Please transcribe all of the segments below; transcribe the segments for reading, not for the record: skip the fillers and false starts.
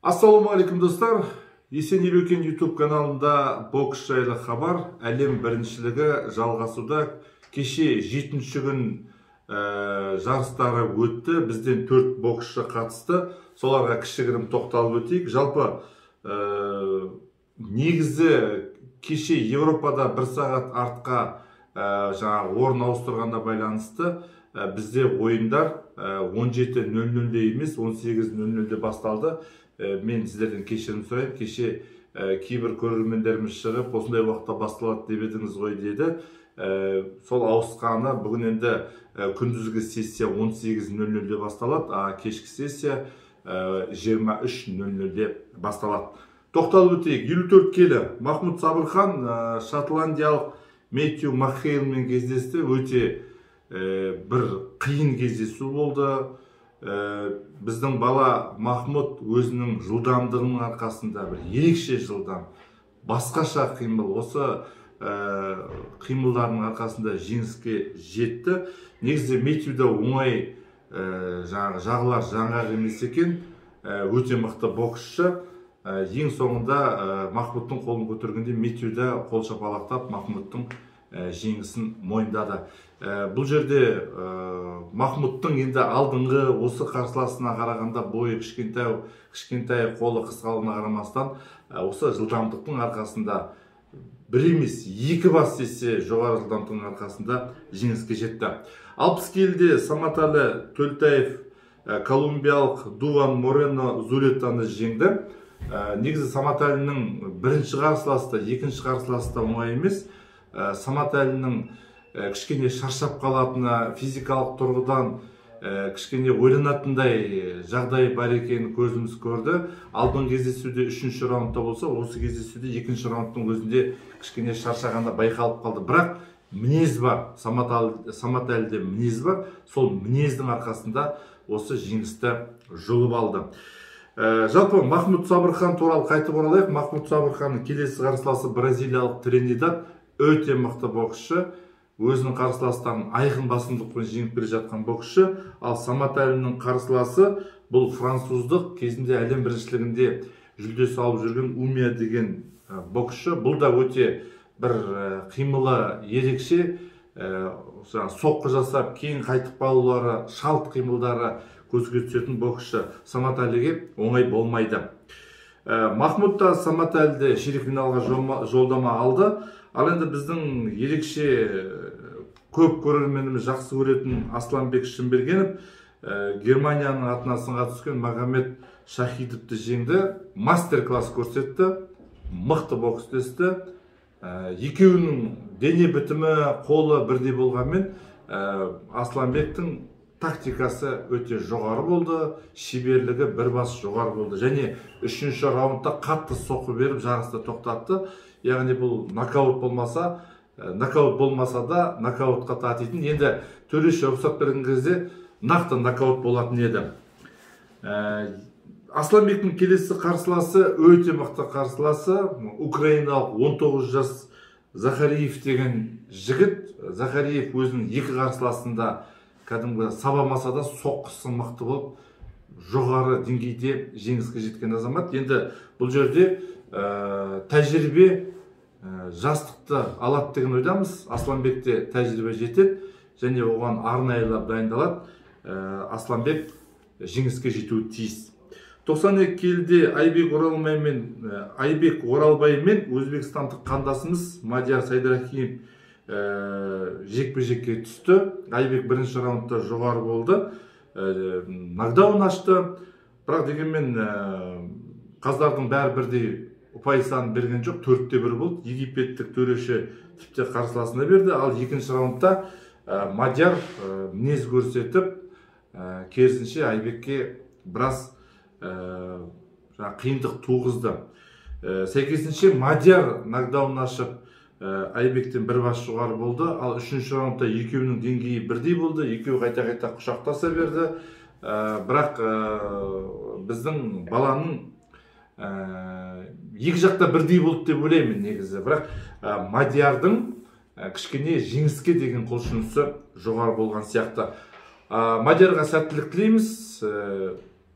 Ассаламу алейкум достар. Есен Елеукен YouTube каналында бокс жайлы хабар. Әлем біріншілігі жалғасуда. Кеше 7-ші күн жарыстары өтті. Бізден 4 боксшы қатысты. Соларға кішігірім тоқталып өтейік. Жалпы негізі кеше Европада 1 сағат артқа орын ауыстырғанда байланысты бізде ойындар 17:00-де емес 18:00-де басталды. Мен сіздерден кешірім сұрайын. Кеше кейбір көрермендеріміз шығып, осындай уақытта басталады деп едіңіз ғой деді. Сол ауысқаны бүгін енді күндізгі сессия 18:00-де басталады, а кешкі сессия 23:00-де басталады. Тоқталып өтейік. 54 келі Махмуд Сабырхан шотландиялық Мэтью Макхейлмен кездесті. Өте бір қиын кездесу болды. Біздің бала Махмуд өзінің жылдамдығының арқасында бір ерекше жылдам, басқаша қимыл, осы қимылдарының арқасында жеңіске жетті. Негізі Мэтьюда оңай жағылар жаңғақ емес екен, өте мықты боксшы. Ең соңында Махмудтың қолын көтергенде Мэтьюда қол шапалақтап Махмудтың жеңісін мойындады. Бұл жерде Махмудтың енді алдыңғы осы қарсыласына қарағанда бойы кішкентай, қолы қысқалығына қарамастан осы жылдамдықтың арқасында бір емес 2 бас есе жоғары жылдамдықтың арқасында жеңіске жетті. 60 келіде Саматалы Төлтаев колумбиялық Дуван Морено Зулетаны жеңді. Негізі Саматалының бірінші қарсыласы, екінші қарсыласы оңай емес. Саматалының кішкене шаршап қалатыны, физикалық тұрғыдан кішкене ойланатындай жағдай бар екенін көзіміз көрді. Алдыңғы кездесуде 3-ші раундта болса, осы кездесуде 2-ші раундтың өзінде кішкене шаршағанда байқалып қалды. Бірақ мінез бар, Саматалде мінез бар. Сол мінездің арқасында осы жеңісті жұлып алды. Жалпы Махмуд Сабырхан туралы қайтып оралайық. Махмуд Сабырханның келесі қарсыласы бразилиялық Тринидад, өте мықты боксшы. Өзінің қарсыластарын айқын басымдықпен жеңіп келе жатқан боксшы. Ал Саматалының қарсыласы бұл француздық, кезінде әлем біріншілігінде жүлде салып жүрген Умия деген боксшы. Бұл да өте бір қимылы ерекше, соққы жасап, кейін қайтып қалулары, шалт қимылдары көзге түсетін боксшы. Саматалиге оңай болмайды. Махмуд та Саматалде ширек финалға жолдама алды. Ал енді біздің ерекше көп көрерменіміз жақсы көретін Асланбек Шынбергенов Германияның атына сынға түскен Магомед Шахидовты жеңді. Мастер-класс көрсетті, мықты бокс өтті. Екеуінің дене бітімі, қолы бірдей болғанмен Асланбектің тактикасы өте жоғары болды, шеберлігі бір бас жоғары болды. Және 3-ші раундта қатты соққы беріп жарысты тоқтатты. Яғни бұл нокаут болмаса да нокаутқа татитын. Енді төреші рұқсат берген кезде нақты нокаут болатын еді. Асланбектің келесі қарсыласы өте мықты қарсыласы, украиналық 19 жас Захариев деген жігіт. Захариев өзінің 2 қарсыласында кәдімгі сабамаса да соққысы мықты болып, жоғары деңгейде жеңіске жеткен азамат. Енді бұл жерде тәжірибе жастықты алады деген ойдамыз. Асланбекте тәжірибе жетеді және оған арнайылап дайындалады. Асланбек жеңіске жетуі тиіс. 92 келіде Айбек Оралбаймен өзбекстандық қандасымыз Мадияр Сайдарахимов жекпе-жекке түсті. Айбек бірінші раундта жоғары болды, нокдаун ашты. Бірақ дегенмен қаздардың бәрі бірдей ұпай санын берген жоқ, 4-1 болды. Египеттік төреші тіпті қарсыласына берді. Ал екінші раундта Мадияр мінез көрсетіп, керісінше Айбекке біраз қиындық туғызды. Сәйкесінше Мадияр нокдаун ашып, Айбектен бір бас жоғары болды. Ал 3-ші раундта екеуінің деңгейі бірдей болды. Екеуі қайта-қайта құшақтаса берді. Бірақ біздің баланың екі жақта бірдей болды деп ойлаймын негізі. Бірақ Мадиярдың кішкене жеңіске деген құлшынысы жоғары болған сияқты. Мадиярға сәттілік тілейміз.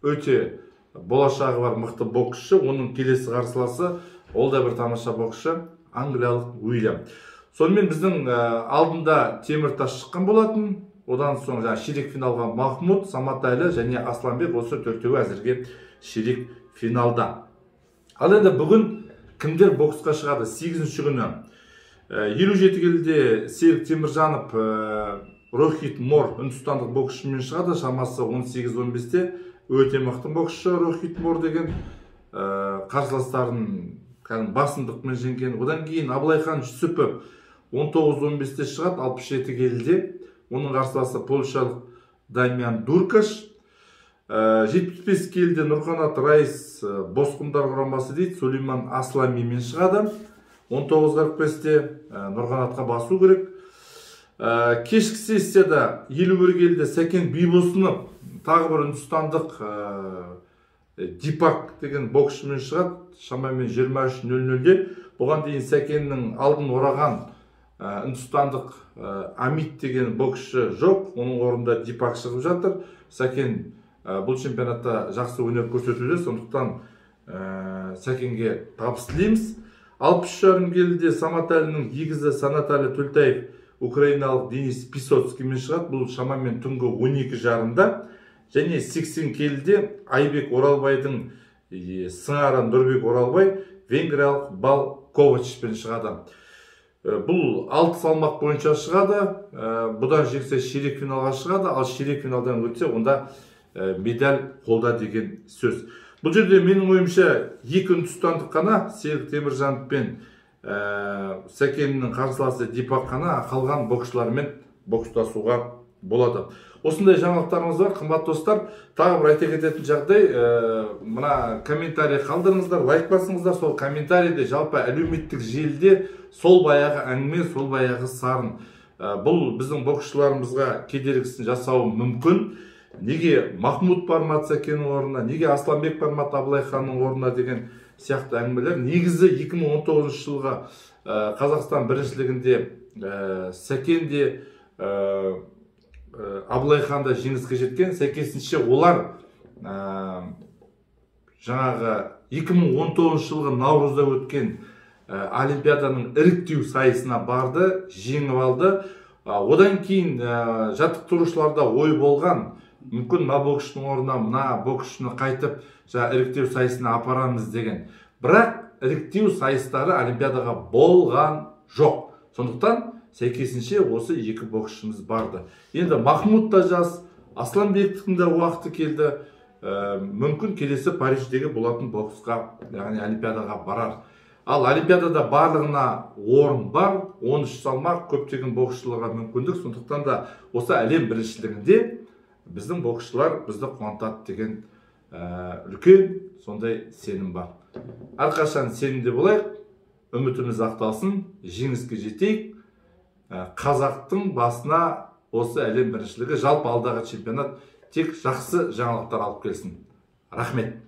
өте болашағы бар мықты боксшы. Оның келесі қарсыласы ол да бір тамаша боксшы, англиялық Уильям. Сонымен біздің алдында Теміртас шыққан болатын. Одан соң ширек финалға Махмуд, Саматәлі және Асланбек, осы төртеуі әзірге ширек финалда. Ал енді бүгін кімдер боксқа шығады? 8-ші күні 57 келіде Серік Теміржанов Рохит Мор үндістандық боксшымен шығады, шамасы 18-15-те. Өте мықты боксшы Рохит Мор деген, қарсыластарын басымдықпен жеңген. Одан кейін Абылайхан Жүсіпов 19-15-те шығады, 67 келіде. Оның қарсыласы польшалық Дамиан Дуркаш. 75 келіде Нұрқанат Райс босқындар құрамасы дейді, Сулейман Асламимен шығады. 19-45-те Нұрқанатқа басу керек. Кешкі сессияда 51 келіде Сәкен Бибосынов тағы бір үндістандық Дипак деген боксшымен шығады, шамамен 23:00-де. Бұған дейін Сәкеннің алдын ораған үндістандық Амит деген боксшы жоқ, оның орнында Дипак шығып жатыр. Сәкен бұл чемпионатта жақсы өнер көрсетуде, сондықтан Сәкенге табыс тілейміз. 63,5 келіде Саматәлінің егізі Санатәлі Төлтаев украиналық Денис Писоцкиймен шығады, бұл шамамен түнгі 12:30-да. Және 80 келіде Айбек Оралбайдың сыңары Нұрбек Оралбай венгриялық Бал Ковачпен шығады. Бұл 6 салмақ бойынша шығады, бұдан жеңсе ширек финалға шығады, ал ширек финалдан өтсе онда медаль қолда деген сөз. Бұл жерде менің ойымша екі үндістандық қана, Серік Теміржанов пен Сәкеннің қарсыласы Дипак қана, қалған боксшылармен бокстасуға болады. Осындай жаңалықтарымыз бар, қымбат достар. Тағы бір айта кететін жағдай, мына комментарий қалдырыңыздар, лайк басыңыздар. Сол комментарийде жалпы әлеуметтік желіде сол баяғы әңгіме, сол баяғы сарын. Бұл біздің боксшыларымызға кедергісін жасауы мүмкін. Неге Махмуд бармады Сәкеннің орнына, неге Асланбек бармады Абылайханның орнына деген сияқты әңгімелер. Негізі 2019 жылға Қазақстан біріншілігінде Сәкен де Абылайхан да жеңіске жеткен. Сәйкесінше олар жаңағы 2019 жылғы наурызда өткен Олимпиаданың іріктеу сайысына барды, жеңіп алды. Одан кейін жаттықтырушыларда ой болған, мүмкін мына боксшының орнына мына боксшыны қайтып іріктеу сайысына апарамыз деген. Бірақ іріктеу сайыстары Олимпиадаға болған жоқ. Сондықтан сәйкесінше осы екі боксшымыз барды. Енді Махмуд та жас, Асланбектің де уақыты келді. Мүмкін келесі Париждегі болатын боксқа, яғни Олимпиадаға барар. Ал Олимпиадада барлығына орын бар, 13 салмақ көптеген боксшыларға мүмкіндік. Сондықтан да осы әлем біріншілігінде біздің боксшылар бізді қуантады деген үлкен сондай сенім бар. Әрқашан сенімде болайық, үмітіміз ақталсын, жеңіске жетейік. Қазақтың басына осы әлем біріншілігі, жалпы алдағы чемпионат тек жақсы жаңалықтар алып келсін. Рахмет.